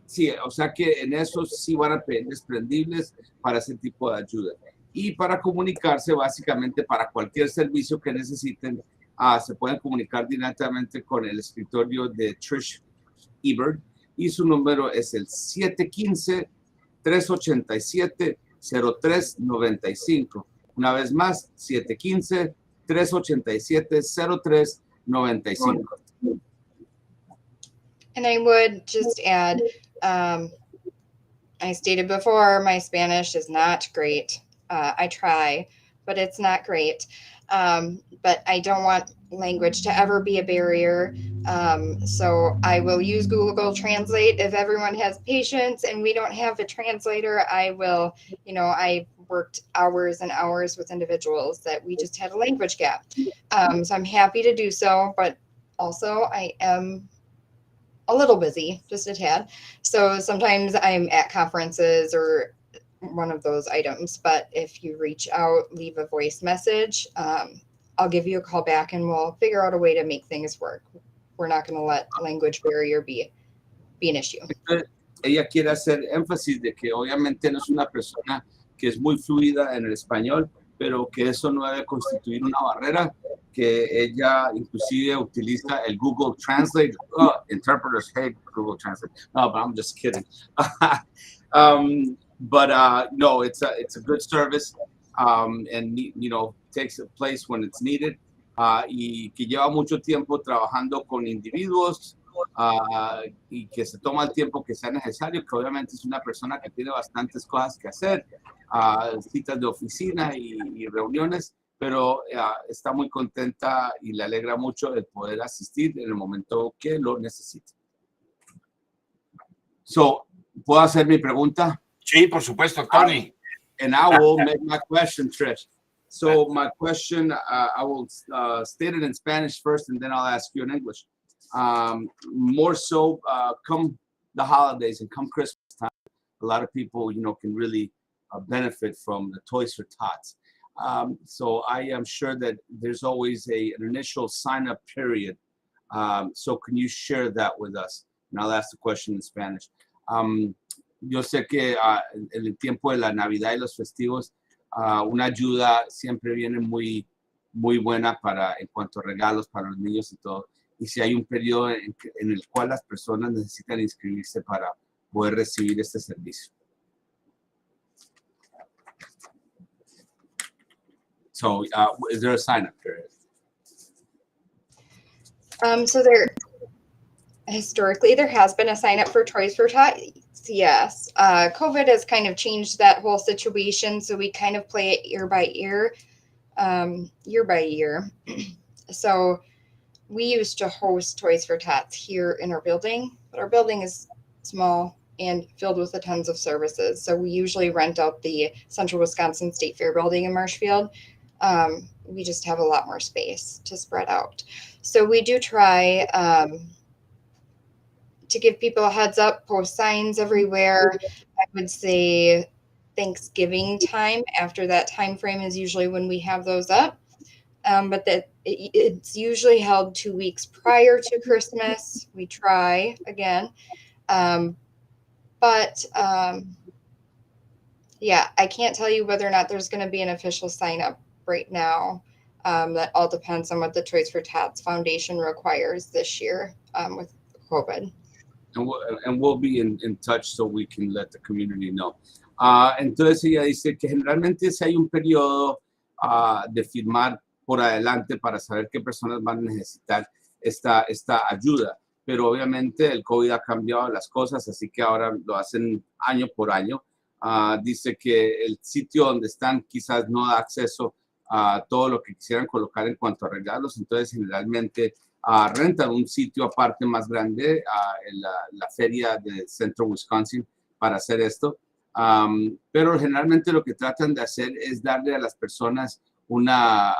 sí, o sea que en eso sí van a pedir desprendibles para ese tipo de ayuda. Y para comunicarse, básicamente, para cualquier servicio que necesiten, se pueden comunicar directamente con el escritorio de Trish Ebert, y su número es el 715-387-0395. Una vez más, 715-387-0395. And I would just add, I stated before, my Spanish is not great. I try, but it's not great. But I don't want language to ever be a barrier. So I will use Google Translate. If everyone has patience and we don't have a translator, I will, you know, I worked hours and hours with individuals that we just had a language gap. So I'm happy to do so, but also I am a little busy, just a tad. So sometimes I'm at conferences or one of those items, but if you reach out, leave a voice message, I'll give you a call back and we'll figure out a way to make things work. We're not going to let language barrier be an issue. Ella quiere hacer énfasis de que obviamente no es una persona que es muy fluida en el español, pero que eso no debe constituir una barrera, que ella inclusive utiliza el Google Translate. Interpreters hate Google Translate. No, but I'm just kidding. No, it's a good service, and takes place when it's needed, y que lleva mucho tiempo trabajando con individuos, y que se toma el tiempo que sea necesario, que obviamente es una persona que tiene bastantes cosas que hacer, citas de oficina y reuniones, pero está muy contenta y le alegra mucho el poder asistir en el momento que lo necesite. So, ¿puedo hacer mi pregunta? Sí, por supuesto, Tony. And I will make my question, Trish. So my question, I will state it in Spanish first, and then I'll ask you in English. More so, come the holidays and come Christmas time, a lot of people, can really benefit from the Toys for Tots. So I am sure that there's always an initial sign-up period. So can you share that with us? And I'll ask the question in Spanish. Yo sé que en el tiempo de la Navidad y los festivos, una ayuda siempre viene muy, muy buena en cuanto a regalos para los niños y todo. Y si hay un periodo en el cual las personas necesitan inscribirse para poder recibir este servicio. So, is there a sign-up period? So historically, there has been a sign-up for Toys for Tots. Yes. COVID has kind of changed that whole situation, so we kind of play it year by year. So we used to host Toys for Tots here in our building, but our building is small and filled with tons of services. So we usually rent out the Central Wisconsin State Fair building in Marshfield. We just have a lot more space to spread out. So we do try to give people a heads up, post signs everywhere. I would say Thanksgiving time, after that time frame is usually when we have those up. But it's usually held 2 weeks prior to Christmas. We try again. Yeah, I can't tell you whether or not there's going to be an official sign up right now. That all depends on what the Toys for Tots Foundation requires this year with COVID. And we'll be in touch so we can let the community know. Entonces ella dice que generalmente si hay un periodo de firmar por adelante para saber qué personas van a necesitar esta ayuda, pero obviamente el COVID ha cambiado las cosas, así que ahora lo hacen año por año. Dice que el sitio donde están quizás no da acceso a todo lo que quisieran colocar en cuanto a regalos, entonces generalmente rentan un sitio aparte más grande en la feria de Centro Wisconsin para hacer esto. Pero generalmente lo que tratan de hacer es darle a las personas una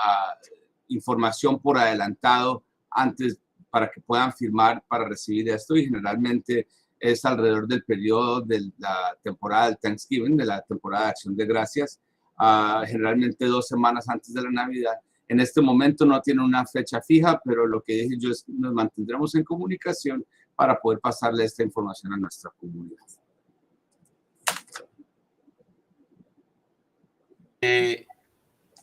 información por adelantado antes para que puedan firmar para recibir esto, y generalmente es alrededor del periodo de la temporada del Thanksgiving, de la temporada de Acción de Gracias, generalmente 2 semanas antes de la Navidad. En este momento no tiene una fecha fija, pero lo que dije yo es que nos mantendremos en comunicación para poder pasarle esta información a nuestra comunidad.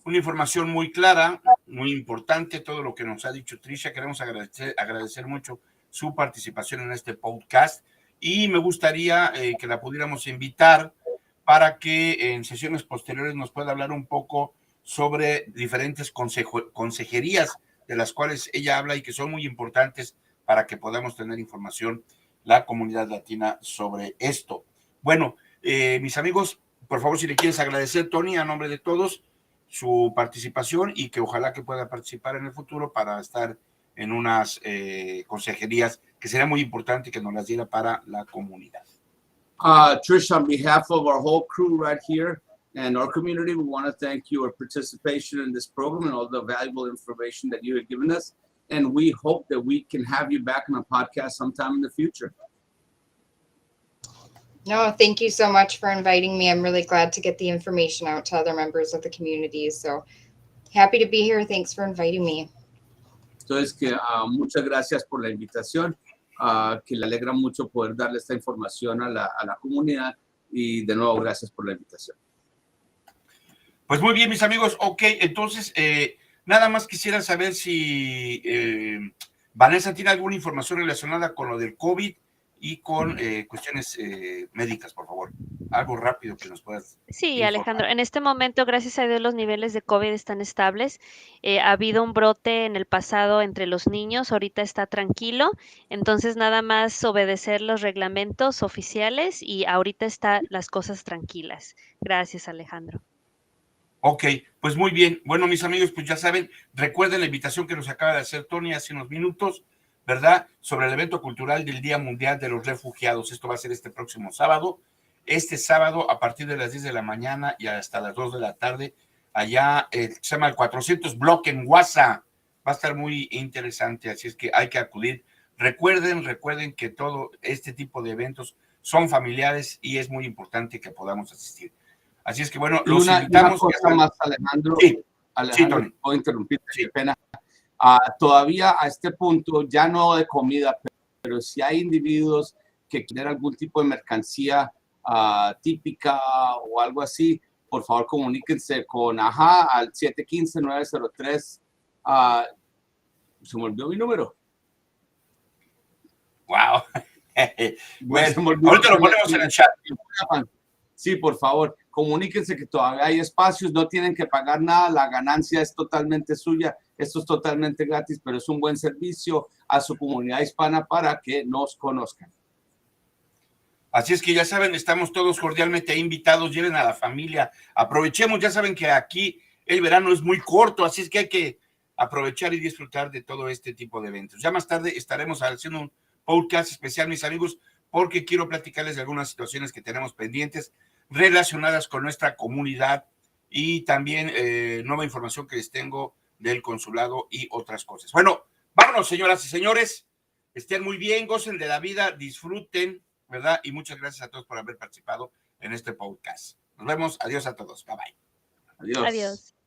Una información muy clara, muy importante, todo lo que nos ha dicho Tricia. Queremos agradecer mucho su participación en este podcast, y me gustaría que la pudiéramos invitar para que en sesiones posteriores nos pueda hablar un poco sobre diferentes consejerías de las cuales ella habla y que son muy importantes para que podamos tener información la comunidad latina sobre esto. Bueno, mis amigos, por favor, si le quieres agradecer, Tony, a nombre de todos, su participación, y que ojalá que pueda participar en el futuro para estar en unas consejerías que sería muy importante que nos las diera para la comunidad. Trish, on behalf of our whole crew right here and our community, we want to thank your participation in this program and all the valuable information that you have given us. and we hope that we can have you back on a podcast sometime in the future. No, thank you so much for inviting me. I'm really glad to get the information out to other members of the community. So happy to be here. Thanks for inviting me. Entonces, que muchas gracias por la invitación, que le alegra mucho poder darle esta información a la comunidad, y de nuevo, gracias por la invitación. Pues muy bien, mis amigos. Ok, entonces, nada más quisiera saber si Vanessa tiene alguna información relacionada con lo del COVID y con cuestiones médicas, por favor. Algo rápido que nos puedas Sí, informar. Alejandro, en este momento, gracias a Dios, los niveles de COVID están estables. Ha habido un brote en el pasado entre los niños, ahorita está tranquilo, entonces nada más obedecer los reglamentos oficiales y ahorita están las cosas tranquilas. Gracias, Alejandro. Ok, pues muy bien. Bueno, mis amigos, pues ya saben, recuerden la invitación que nos acaba de hacer Tony hace unos minutos, ¿verdad? Sobre el evento cultural del Día Mundial de los Refugiados. Esto va a ser este próximo sábado. Este sábado, a partir de las 10 de la mañana y hasta las 2 de la tarde, allá se llama el 400 Block en Guasa. Va a estar muy interesante, así es que hay que acudir. Recuerden que todo este tipo de eventos son familiares y es muy importante que podamos asistir. Así es que, bueno, los invitamos. Una cosa más, Alejandro. Sí, Alejandro, sí, puedo interrumpir, sí. qué pena. Todavía a este punto, ya no de comida, pero si hay individuos que quieren algún tipo de mercancía típica o algo así, por favor comuníquense con al 715-903. Se me olvidó mi número. Wow. Bueno, ahorita lo ponemos en el chat. Sí, por favor, comuníquense que todavía hay espacios, no tienen que pagar nada, la ganancia es totalmente suya, esto es totalmente gratis, pero es un buen servicio a su comunidad hispana para que nos conozcan. Así es que ya saben, estamos todos cordialmente invitados, lleven a la familia, aprovechemos, ya saben que aquí el verano es muy corto, así es que hay que aprovechar y disfrutar de todo este tipo de eventos. Ya más tarde estaremos haciendo un podcast especial, mis amigos, porque quiero platicarles de algunas situaciones que tenemos pendientes relacionadas con nuestra comunidad y también nueva información que les tengo del consulado y otras cosas. Bueno, vámonos, señoras y señores, estén muy bien, gocen de la vida, disfruten, ¿verdad? Y muchas gracias a todos por haber participado en este podcast. Nos vemos, adiós a todos, bye bye. Adiós. Adiós.